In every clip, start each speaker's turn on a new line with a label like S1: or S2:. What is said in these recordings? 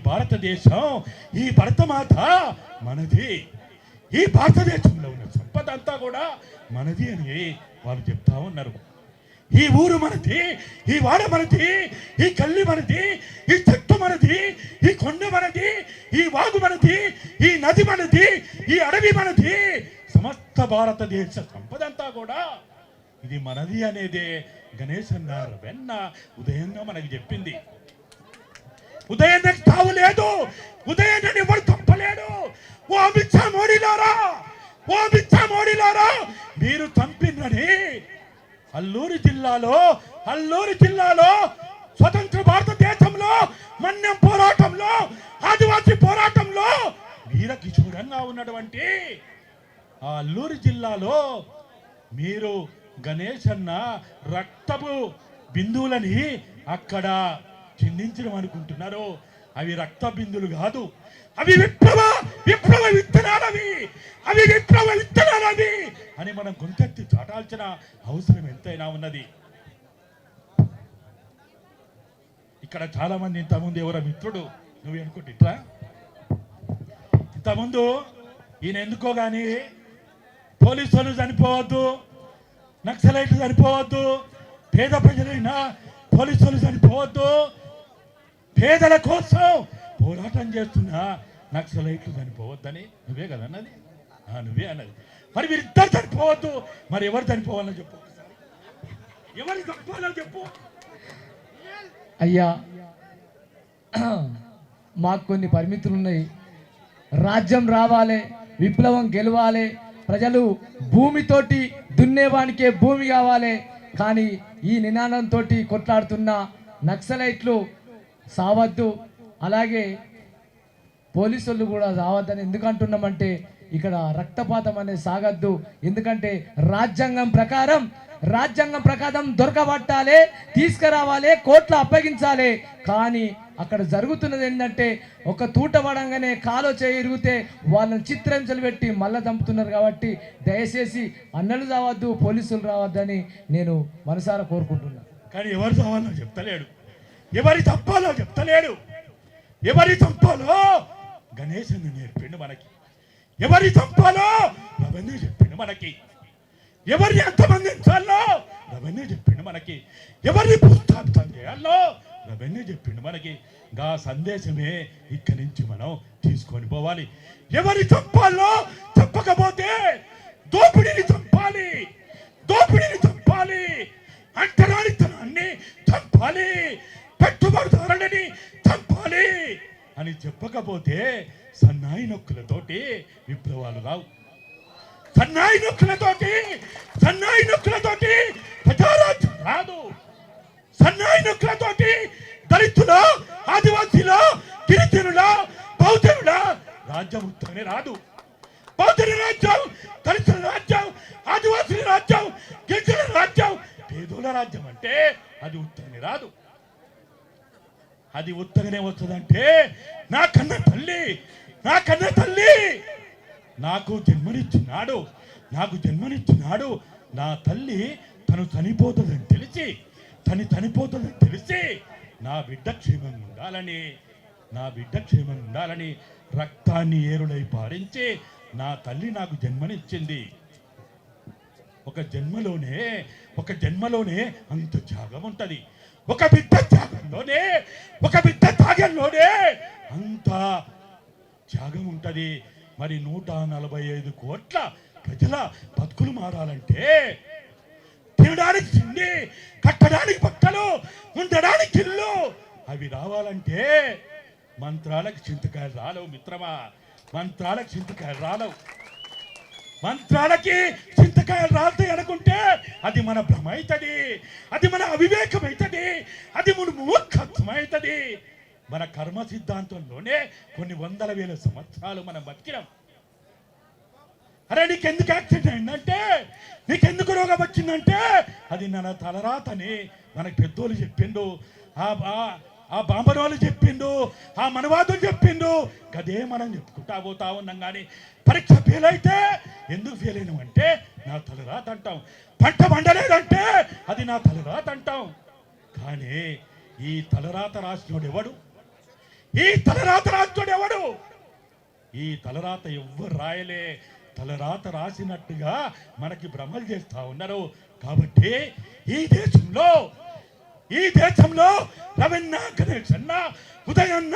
S1: భారతదేశం, ఈ భరతమాత మనది. ఈ భారతదేశంలో ఉన్న సంపద అంతా కూడా మనది అని వాళ్ళు చెప్తా ఉన్నారు. ఈ ఊరు మనది, ఈ వాడ మనది, ఈ కల్లి మనది, ఈ చెట్టు మనది, ఈ కొండ మనది, ఈ వాగు మనది, ఈ నది మనది, ఈ అడవి మనది. సమస్త భారతదేశ సంపద అంతా కూడా ఇది మనది అనేదే గణేష్ అన్నారు వెన్న ఉదయంగా మనకి చెప్పింది. ఉదయానికి తావు లేదు, ఉదయాన్ని ఎవరు తప్పలేడు. ఓ అమిత్ షా మోడీలారా, ఓ అమిత్ షా మోడీలారా, మీరు చంపినని అల్లూరు జిల్లాలో స్వతంత్ర భారతదేశంలో మన్యం పోరాటంలో, ఆదివాసీ పోరాటంలో వీర కిశోరంగా ఉన్నటువంటి ఆ అల్లూరు జిల్లాలో మీరు గణేష్ అన్న రక్తపు బిందువులని అక్కడ చిందించడం అనుకుంటున్నారు. అవి రక్త బిందువులు కాదు, అవి విప్లవ విత్తనాలవి, అవి విప్లవ విత్తనాలవి అని మనం గొంతెత్తి చాటాల్సిన అవసరం ఎంతైనా ఉన్నది. ఇక్కడ చాలా మంది ఇంతకుముందు ఎవరో మిత్రుడు నువ్వు అనుకుంటే ఇట్లా ఇంతకుముందు ఈయన ఎందుకో కానీ పోలీసులు చనిపోవద్దు, నక్సలైట్లు చనిపోవద్దు, పేద ప్రజలైనా పోలీసులు చనిపోవద్దు, పేదల కోసం పోరాటం చేస్తున్నా నక్సలైట్లు చనిపోవద్దని నువ్వే కదా అన్నది. నువ్వే అన్నది. మరి వీరిద్దరు చనిపోవద్దు, మరి ఎవరు చనిపోవాలని చెప్పు, ఎవరు చనిపోవాలని చెప్పు.
S2: అయ్యా, మాకు కొన్ని పరిమితులు ఉన్నాయి. రాజ్యం రావాలి, విప్లవం గెలవాలి, ప్రజలు భూమితోటి దున్నేవానికే భూమి కావాలి. కానీ ఈ నినాదంతో కొట్లాడుతున్న నక్సలైట్లు సావద్దు, అలాగే పోలీసులు కూడా సావద్దని ఎందుకు అంటున్నామంటే ఇక్కడ రక్తపాతం అనేది సాగద్దు. ఎందుకంటే రాజ్యాంగం ప్రకారం దొరకబట్టాలి, తీసుకురావాలి, కోర్టులో అప్పగించాలి. కానీ అక్కడ జరుగుతున్నది ఏంటంటే ఒక తూట పడంగానే కాలో చేయిరిగితే వాళ్ళని చిత్రహింసలు పెట్టి మళ్ళా చంపుతున్నారు. కాబట్టి దయచేసి అన్నలు రావద్దు, పోలీసులు రావద్దని నేను మనసారా కోరుకుంటున్నాను.
S1: కానీ ఎవరు చావాలో చెప్తలేడు, ఎవరి తప్పాలో చెప్తలేడు. ఎవరి చంపాలో గణేష్ అని నేర్పిండు మనకి, ఎవరి చంపాలో రవణ్య చెప్పిండు మనకి, ఎవరిని ఎంతమందించాలో రవణ్య చెప్పిండు మనకి, ఎవరిని భూస్థాపితం చేయాలో రవణ్య చెప్పిండు మనకి. గా సందేశమే ఇక్కడి నుంచి మనం తీసుకొని పోవాలి. ఎవరి చంపాలో చెప్పకపోతే దోపిడీని చంపాలి, అంటరానితనాన్ని చంపాలి, పెట్టుబడిదారులని చంపాలి అని చెప్పకపోతే సన్నాయి నొక్కులతోటి విప్లవాలు రావు. సన్నాయి నొక్కులతోటి ప్రజారాజ్యం రాదు. సన్నాయి నొక్కులతోటి దళితుల, ఆదివాసీల, గిరిజనుల, బౌద్ధుల రాజ్యం ఉత్తరనే రాదు. బౌద్ధుల రాజ్యం, దళితుల రాజ్యం, ఆదివాసీల రాజ్యం, గిరిజనుల రాజ్యం, పేదోల రాజ్యం అంటే అది ఉత్తరనే రాదు. అది ఉత్తరనే వస్తుందంటే నా కన్న తల్లి నాకు జన్మనిచ్చినాడు. నా తల్లి తను చనిపోతుందని తెలిసి నా బిడ్డ క్షేమంగా ఉండాలని రక్తాన్ని ఏరులై పారించి నా తల్లి నాకు జన్మనిచ్చింది. ఒక జన్మలోనే అంత త్యాగం ఉంటది. ఒక బిడ్డ త్యాగంలోనే అంత త్యాగం ఉంటది. మరి 145 కోట్ల ప్రజల బతుకులు మారాలంటే తినడానికి తిండి, కట్టడానికి బట్టలు, ఉండడానికి ఇల్లు అవి రావాలంటే మంత్రాలకు చింతకాయలు రాలవు మిత్రమా, మంత్రాలకి చింతకాయలు రాలుతాయి అనుకుంటే అది మన భ్రమ అవుతుంది, అది మన అవివేకం అవుతుంది, అది మన మూర్ఖత్వం అవుతుంది. మన కర్మ సిద్ధాంతంలోనే కొన్ని 100,000 సంవత్సరాలు మనం బతికినాం. అరే నీకెందుకు యాక్సిడెంట్ అయిందంటే, నీకెందుకు రోగం వచ్చిందంటే అది నా తలరాతని మనకు పెద్దోళ్ళు చెప్పిండు, ఆ బాంబరోళ్ళు చెప్పిండు, ఆ మనవాదులు చెప్పిండు. గదే మనం చెప్పుకుంటా పోతా ఉన్నాం. కానీ పరీక్ష ఫెయిల్ అయితే ఎందుకు ఫెయిల్ అయినామంటే నా తలరాత అంటాం, పంట పండలేదంటే అది నా తలరాత అంటాం. కానీ ఈ తలరాత రాసినోడు ఎవడు? ఈ తలరాత రాజుడు ఎవడు? ఈ తలరాత ఎవ్వరు రాయలే. తలరాత రాసినట్టుగా మనకి భ్రమలు చేస్తా ఉన్నారు. కాబట్టి ఈ దేశంలో రవీణ గణేష్ అన్న ఉదయన్న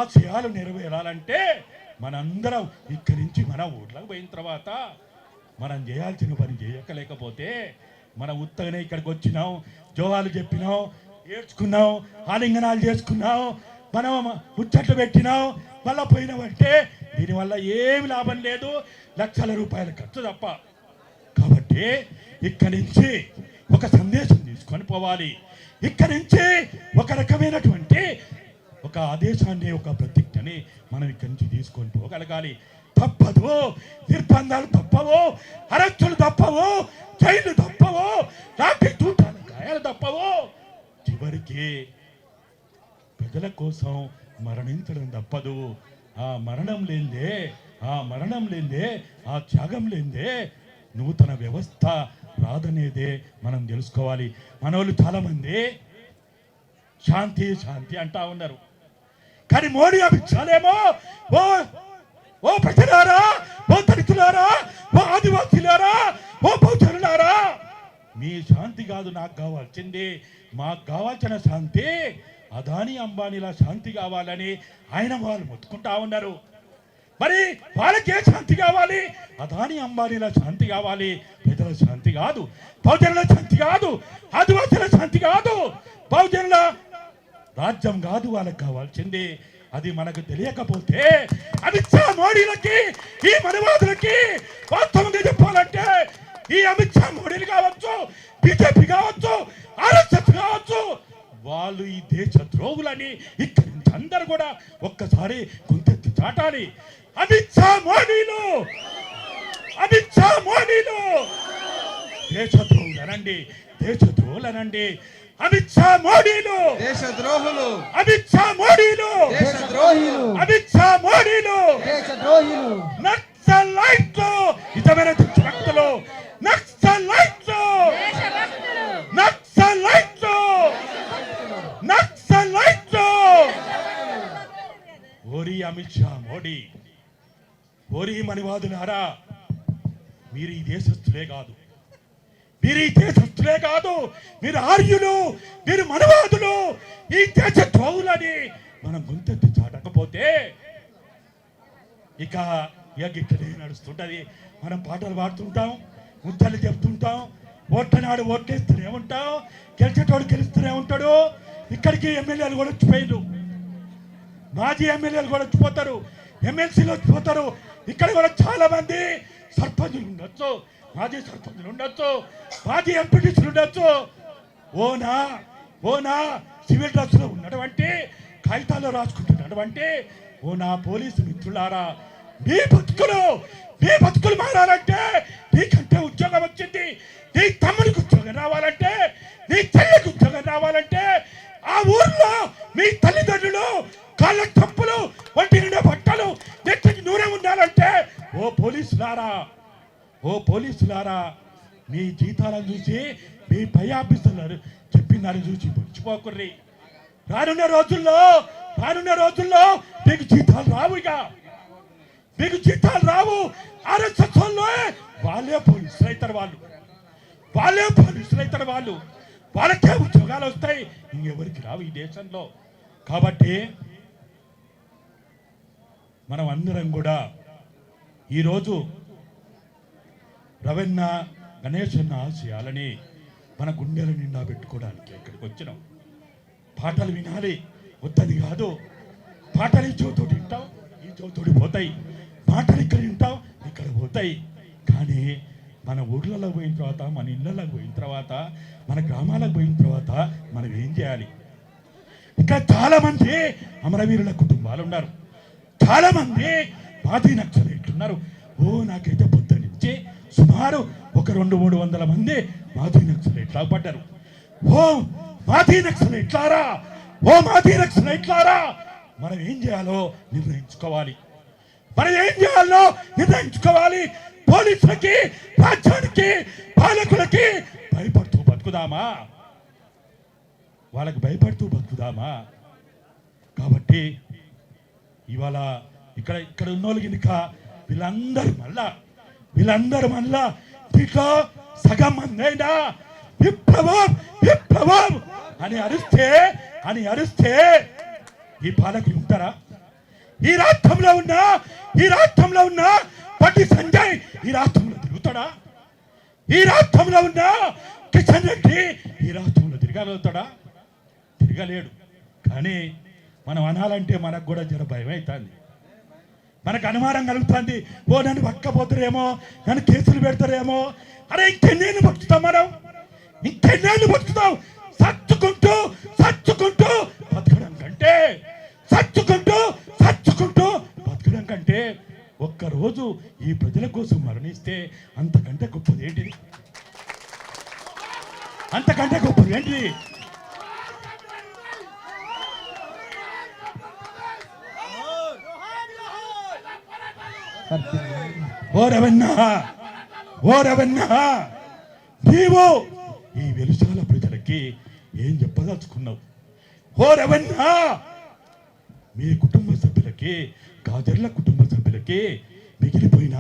S1: ఆశయాలు నెరవేరాలంటే మనందరం ఇక్కడి నుంచి మన ఊర్లకు పోయిన తర్వాత మనం చేయాల్సిన పని చేయలేకపోతే మనం ఉత్తగానే ఇక్కడికి వచ్చినాం, జోవాలు చెప్పినాం, ఏడ్చుకున్నాం, ఆలింగనాలు చేసుకున్నాం, మనం ముచ్చట్లు పెట్టినాం, మళ్ళా పోయినామంటే దీనివల్ల ఏమి లాభం లేదు, లక్షల రూపాయల ఖర్చు తప్ప. కాబట్టి ఇక్కడి నుంచి ఒక సందేశం తీసుకొని పోవాలి. ఇక్కడి నుంచి ఒక రకమైనటువంటి ఒక ఆదేశాన్ని, ఒక ప్రతిజ్ఞని మనం ఇక్కడి నుంచి తీసుకొని పోగలగాలి. తప్పదు, నిర్బంధాలు తప్పవు, అరెస్టులు తప్పవు, జైలు తప్పవు, లాఠీ తూటాల గాయాలు తప్పవు. చివరికి ప్రజల కోసం మరణించడం తప్పదు. ఆ మరణం లేదే, ఆ త్యాగం లేదే నూతన వ్యవస్థ రాదనేదే మనం తెలుసుకోవాలి. మనోళ్ళు చాలా మంది శాంతి శాంతి అంటా ఉన్నారు. కానీ మోడీ అభిప్రాయాలేమో ఓ ప్రజలారా, ఓ దళితులారా, ఓ ఆదివాసీలారా, ఓ బహుజనులారా, మీ శాంతి కాదు నాకు కావాల్సింది. మాకు కావాల్సిన శాంతి అదానీ అంబానీల శాంతి కావాలని వాళ్ళు మొత్తుకుంటా ఉన్నారు. మరి వాళ్ళకే శాంతి కావాలి, అదానీ అంబానీల శాంతి కావాలి. ప్రజల శాంతి కాదు, బహుజనుల శాంతి కాదు, ఆదివాసీల శాంతి కాదు, బహుజనుల రాజ్యం కాదు వాళ్ళకి కావాల్సింది. అది మనకు తెలియకపోతే అమిత్ షా మోడీలకి, ఈ మనవాదులకి వాస్తవంగా చెప్పాలంటే ఈ అమిత్ షా మోడీలు కావచ్చు, బీజేపీ కావచ్చు, ఆర్ఎస్ఎస్ కావచ్చు, వాళ్ళు ఈ దేశ ద్రోహులని ఇక్కడి నుంచి అందరూ కూడా ఒక్కసారి గుంతెత్తి చాటాలి. అమిత్ షా మోడీలు దేశద్రోహులనండి, దేశద్రోహులనండి. అమిత్ షా మోడీలు
S3: దేశద్రోహులు,
S1: అమిత్ షా మోడీలు
S3: దేశద్రోహులు,
S1: అమిత్ షా మోడీలు
S3: దేశద్రోహులు,
S1: నక్సలైట్లు, నిజమైన దేశభక్తులు, నక్సలైట్లు, నక్సలైట్లు, నక్సలైట్లు. ఓరి అమిత్ షా మోడీ, ఓరి మణివాదులారా, మీరు ఈ దేశస్తులే కాదు, మీరు ఆర్యులు, మీరు మనవాదులు, ఈ దేశ ద్రోహులని మనం గుంతెత్తి చాటకపోతే ఇక గిట్టనే నడుస్తుంటది. మనం పాటలు పాడుతుంటాం, ముద్దలు చెప్తుంటాం, ఓట్లనాడు ఓట్లేస్తూనే ఉంటాం, గెలిచేటోడు గెలుస్తూనే ఉంటాడు. ఇక్కడికి ఎమ్మెల్యేలు కూడా వచ్చిపోయారు, మాజీ ఎమ్మెల్యేలు కూడా వచ్చిపోతారు, ఎమ్మెల్సీలు వచ్చిపోతారు. ఇక్కడ కూడా చాలా మంది సర్పంచులు ఉండొచ్చు, మాజీ సర్పంచులు ఉండొచ్చు, మాజీ ఎంపీటీసీలు ఉండొచ్చు. ఓనా సివిల్ డ్రెస్ లో ఉన్నటువంటి, కాగితాల్లో రాసుకుంటున్నటువంటి ఓనా పోలీసు మిత్రులారా, మీ బతుకులు మారాలంటే, నీకంటే ఉద్యోగం వచ్చింది, నీ తమ్ముడికి ఉద్యోగం రావాలంటే, నీ చెల్లికి ఉద్యోగం రావాలంటే, ఆ ఊర్లో మీ తల్లిదండ్రులు కాళ్ళ తప్పులు, ఒంటి నిండా బట్టలు, నెత్తికి నూనె ఉండాలంటే, ఓ పోలీసులారా మీ జీతాలను చూసి, మీ పై ఆఫీసర్లు చెప్పిందని చూసి మర్చిపోకుర్రి. రానున్న రోజుల్లో మీకు జీతాలు రావు, మీకు జీతాలు రావు. ఆర్ఎస్ఎస్ వాళ్ళే పోలీసులు అవుతారు, వాళ్ళకే ఉద్యోగాలు వస్తాయి, ఇంకెవరికి రావు ఈ దేశంలో. కాబట్టి మనం అందరం కూడా ఈరోజు రవీణ గణేష్ అన్న ఆశయాలని మన గుండెల నిండా పెట్టుకోవడానికి ఇక్కడికి వచ్చినాం. పాటలు వినాలి, వద్దని కాదు. పాటలు ఈ చోతోటి వింటాం, ఈ చోతోటి పోతాయి. పాటలు ఇక్కడ వింటాం, ఇక్కడ పోతాయి. కానీ మన ఊర్లలో పోయిన తర్వాత, మన ఇళ్ళలోకి పోయిన తర్వాత, మన గ్రామాలకు పోయిన తర్వాత మనం ఏం చేయాలి? ఇక్కడ చాలా మంది అమరవీరుల కుటుంబాలు ఉన్నారు, చాలా మంది మాజీ నక్సలైట్లు ఉన్నారు. నాకైతే పొద్దు నుంచి సుమారు 200-300 మంది మాజీ నక్సలైట్లు పడ్డారు. మాజీ నక్సలైట్లారా, మనం ఏం చేయాలో నిర్ణయించుకోవాలి. పోలీసులకి, రాజ్యానికి, పాలకులకి భయపడుతూ బతుకుదామా? వాళ్ళకి భయపడుతూ బతుకుదామా? కాబట్టి ఇవాళ ఇక్కడ ఉన్న వాళ్ళకి ఇంకా వీళ్ళందరూ మళ్ళా దీంట్లో సగం మంది అయినా విప్లవం విప్లవం అని అరిస్తే ఈ పాలకులు ఉంటారా? ఈ రాష్ట్రంలో ఉన్న పట్టి సంజయ్ ఈ రాష్ట్రంలో తిరుగుతాడా? ఈ రాష్ట్రంలో ఉన్న కిషన్ రెడ్డి ఈ రాష్ట్రంలో తిరగలుగుతాడా? తిరగలేడు. కానీ మనం అనాలంటే మనకు కూడా జర భయం అవుతుంది, మనకు అనుమానం కలుగుతుంది. నన్ను పక్కపోతారేమో, నన్ను కేసులు పెడతారేమో. అరే ఇంకెన్నేళ్ళు బతుకుతాం మనం, ఇంకెన్నేళ్ళు బతుకుతాం? చచ్చుకుంటూ బతకడం కంటే ఒక్కరోజు ఈ ప్రజల కోసం మరణిస్తే అంతకంటే గొప్పది ఏంటిది? ఓరవన్నా నీవు ఈ వెలుసాల ప్రజలకి ఏం చెప్పదలుచుకున్నావు? ఓరవన్నా మీ కుటుంబ సభ్యులకి, కాజర్ల కుటుంబ సభ్యులకి, మిగిలిపోయిన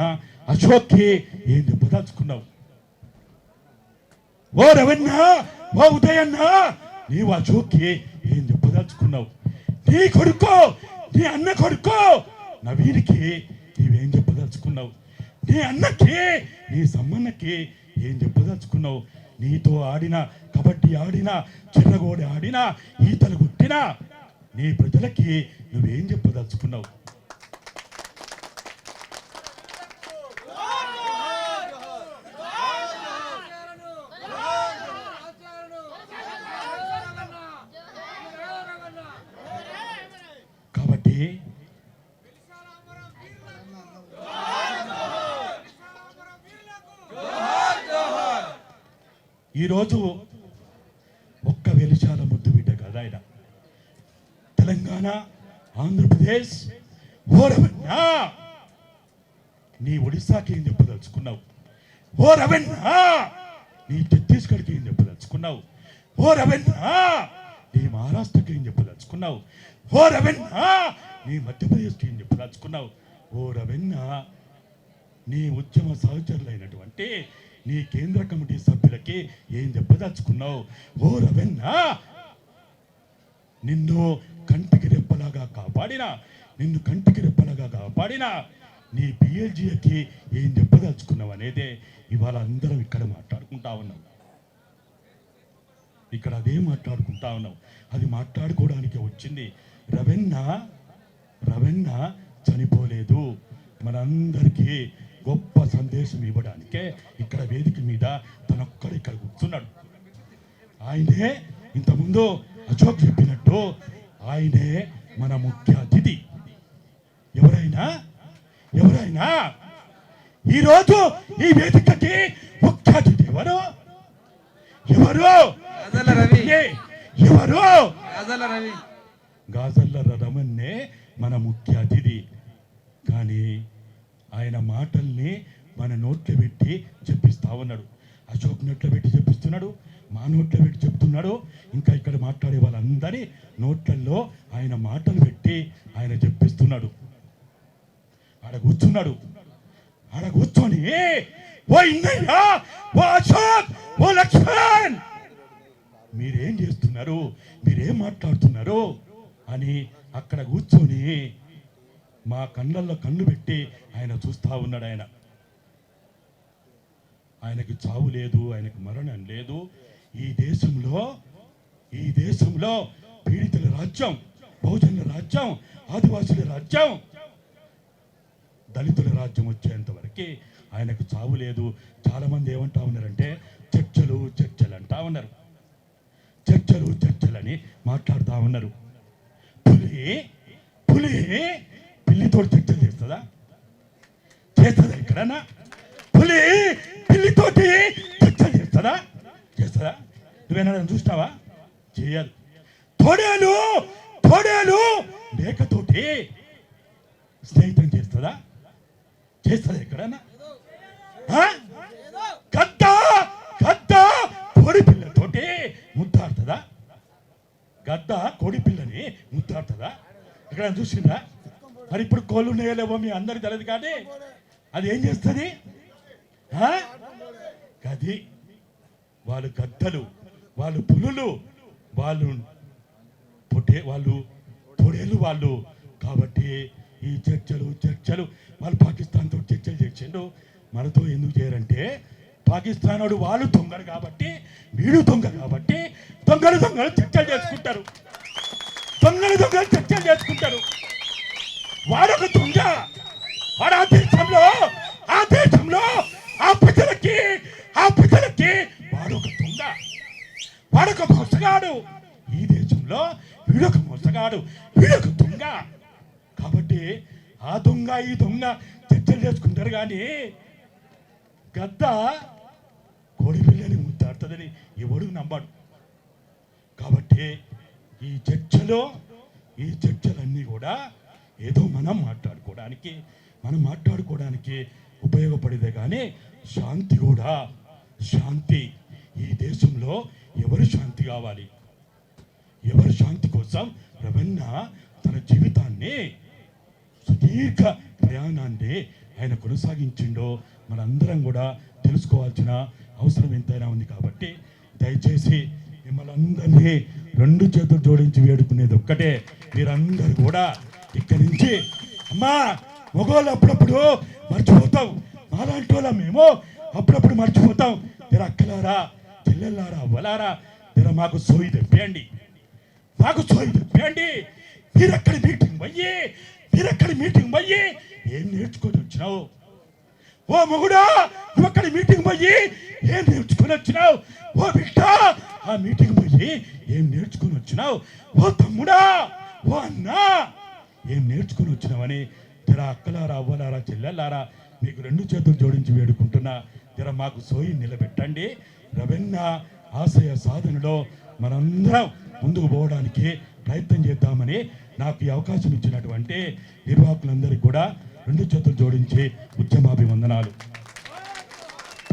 S1: అశోక్కి ఏం చెప్పదలుచుకున్నావు? ఓ రవన్నా, ఓ ఉదయన్నా, నీవు అశోక్కి ఏం చెప్పదలుచుకున్నావు? నీ కొడుకో, నీ అన్న కొడుకో నవీనికి నీవేం చెప్పదలుచుకున్నావు? నీ అన్నకి, నీ సమ్మన్నకి ఏం చెప్పదలుచుకున్నావు? నీతో ఆడిన, కబడ్డీ ఆడిన, చిన్నగోడి ఆడిన, ఈతలు కొట్టిన నీ ప్రజలకి నువ్వేం చెప్పదలుచుకున్నావు? కాబట్టి ఈరోజు ఒక్క వెలిశాల ముద్దు బిడ్డ కదా ఆయన. తెలంగాణ, ఆంధ్రప్రదేశ్, ఓరవన్నా నీ ఒడిశాకి ఏం చెప్పదలుచుకున్నావు? ఓరవన్నా నీ ఛత్తీస్గఢ్కి ఏం చెప్పదలుచుకున్నావు? ఓరవన్నా నీ మహారాష్ట్రకి ఏం చెప్పదలుచుకున్నావు? ఓరవన్నా నీ మధ్యప్రదేశ్కి ఏం చెప్పదలుచుకున్నావు? ఓరవన్నా నీ ఉద్యమ సహచరులైనటువంటి నీ కేంద్ర కమిటీ సభ్యులకి ఏం చెప్పదలుచుకున్నావు? ఓ రవన్నా నిన్ను కంటికి రెప్పలాగా కాపాడిన నీ పిఎల్జీకి ఏం చెప్పదలుచుకున్నావు అనేదే ఇవాళ అందరం ఇక్కడ మాట్లాడుకుంటా ఉన్నాం. ఇక్కడ అదే మాట్లాడుకుంటా ఉన్నాం. అది మాట్లాడుకోవడానికి వచ్చింది. రవణ చనిపోలేదు. మనందరికీ గొప్ప సందేశం ఇవ్వడానికే ఇక్కడ వేదిక మీద తనొక్కడు ఇక్కడ కూర్చున్నాడు. ఆయనే ఇంతకుముందు అశోక్ చెప్పినట్టు ఆయనే మన ముఖ్య అతిథి. ఎవరైనా ఈరోజు ఈ వేదికకి ముఖ్య అతిథి ఎవరు? గాజల్ల రమణ్నే మన ముఖ్య అతిథి. కానీ ఆయన మాటల్ని మన నోట్లో పెట్టి చెప్పిస్తా ఉన్నాడు. అశోక్ నోట్లో పెట్టి చెప్పిస్తున్నాడు, మా నోట్లో పెట్టి చెప్తున్నాడు. ఇంకా ఇక్కడ మాట్లాడే వాళ్ళందరి నోట్లలో ఆయన మాటలు పెట్టి ఆయన చెప్పిస్తున్నాడు. ఆడ కూర్చొని ఓ ఇన్నయ్య, ఓ అశోక్, ఓ లక్ష్మణ్ మీరేం చేస్తున్నారు, మీరేం మాట్లాడుతున్నారు అని అక్కడ కూర్చొని మా కళ్ళల్లో కన్ను పెట్టి ఆయన చూస్తా ఉన్నాడు. ఆయనకి చావు లేదు, ఆయనకి మరణం లేదు. ఈ దేశంలో పీడితుల రాజ్యం, బహుజనుల రాజ్యం, ఆదివాసుల రాజ్యం, దళితుల రాజ్యం వచ్చేంత వరకు ఆయనకు చావు లేదు. చాలా మంది ఏమంటా ఉన్నారంటే చర్చలు అంటా ఉన్నారు. చర్చలని మాట్లాడుతూ ఉన్నారు. పులి పిల్లితో చర్చలు చేస్తుందా? ఎక్కడన్నా పులి పిల్లితోటి చర్చలు చేస్తుందా? నువ్వేనా చూస్తావా? చేయదు. తోడేలు మేకతోటి స్నేహితం చేస్తుందా? ఎక్కడన్నా? గద్ద కోడి పిల్లతోటి ముద్దాడుతుందా? గద్ద కోడి పిల్లని ముద్దాడుతుందా? ఎక్కడ చూసిందా? మరి ఇప్పుడు కోళ్ళు ఉన్నాయో మీ అందరికి తెలియదు కానీ అది ఏం చేస్తుంది? అది వాళ్ళు గద్దలు, వాళ్ళు పులులు, వాళ్ళు వాళ్ళు తొడేలు వాళ్ళు. కాబట్టి ఈ చర్చలు వాళ్ళు పాకిస్తాన్తో చర్చలు చేసిండు, మనతో ఎందుకు చేయరంటే పాకిస్తాన్ వాడు వాళ్ళు దొంగలు కాబట్టి వీడు దొంగ కాబట్టి దొంగలు చర్చలు చేసుకుంటారు, దొంగలు చర్చలు చేసుకుంటారు. వాడొక దొంగ, వాడు ఆ దేశంలో ఆ ప్రజలకి వాడొక దొంగ, వాడొక మోసగాడు. ఈ దేశంలో వీడొక మోసగాడు, వీడొక దొంగ. కాబట్టి ఆ దొంగ ఈ దొంగ చర్చలు చేసుకుంటారు కానీ గద్ద కోడి పిల్లని ముద్దాడుతుందని ఎవడు నమ్మాడు. కాబట్టి ఈ చర్చలన్నీ కూడా ఏదో మనం మాట్లాడుకోవడానికి ఉపయోగపడేదే కానీ శాంతి ఈ దేశంలో ఎవరు శాంతి కావాలి? ఎవరు శాంతి కోసం రవణ తన జీవితాన్ని సుదీర్ఘ ప్రయాణాన్ని ఆయన కొనసాగించిండో మనందరం కూడా తెలుసుకోవాల్సిన అవసరం ఎంతైనా ఉంది. కాబట్టి దయచేసి మిమ్మల్ని అందరినీ 2 చేతులు జోడించి వేడుకునేది ఒక్కటే, మీరందరూ కూడా ఇక్కడి నుంచి అమ్మా మగవాళ్ళు అప్పుడప్పుడు మర్చిపోతాం, మాలాంటి వాళ్ళ మేము అప్పుడప్పుడు మర్చిపోతాం. తెర అక్కలారా, చెల్లెల్లారా, అవ్వలారా, తెర మాకు సోయి తెప్పండి. మీరెక్కడి మీటింగ్ పోయి ఏం నేర్చుకొని వచ్చినావు? ఓ మొగుడా, నువ్వు అక్కడి మీటింగ్ పోయి ఏం నేర్చుకొని వచ్చినావు? ఓ బిడ్డ, ఆ మీటింగ్ పోయి ఏం నేర్చుకొని వచ్చినావు? ఓ తమ్ముడా, ఓ అన్నా, ఏం నేర్చుకొని వచ్చినావని తెర అక్కలారా, అవ్వలారా, చెల్లెల్లారా మీకు 2 చేతులు జోడించి వేడుకుంటున్నా. తెర మాకు సోయి నిలబెట్టండి. రవణ ఆశయ సాధనలో మనందరం ముందుకు పోవడానికి ప్రయత్నం చేద్దామని నాకు ఈ అవకాశం ఇచ్చినటువంటి నిర్వాహకులందరికీ కూడా 2 చేతులు జోడించి ఉద్యమాభివందనాలు.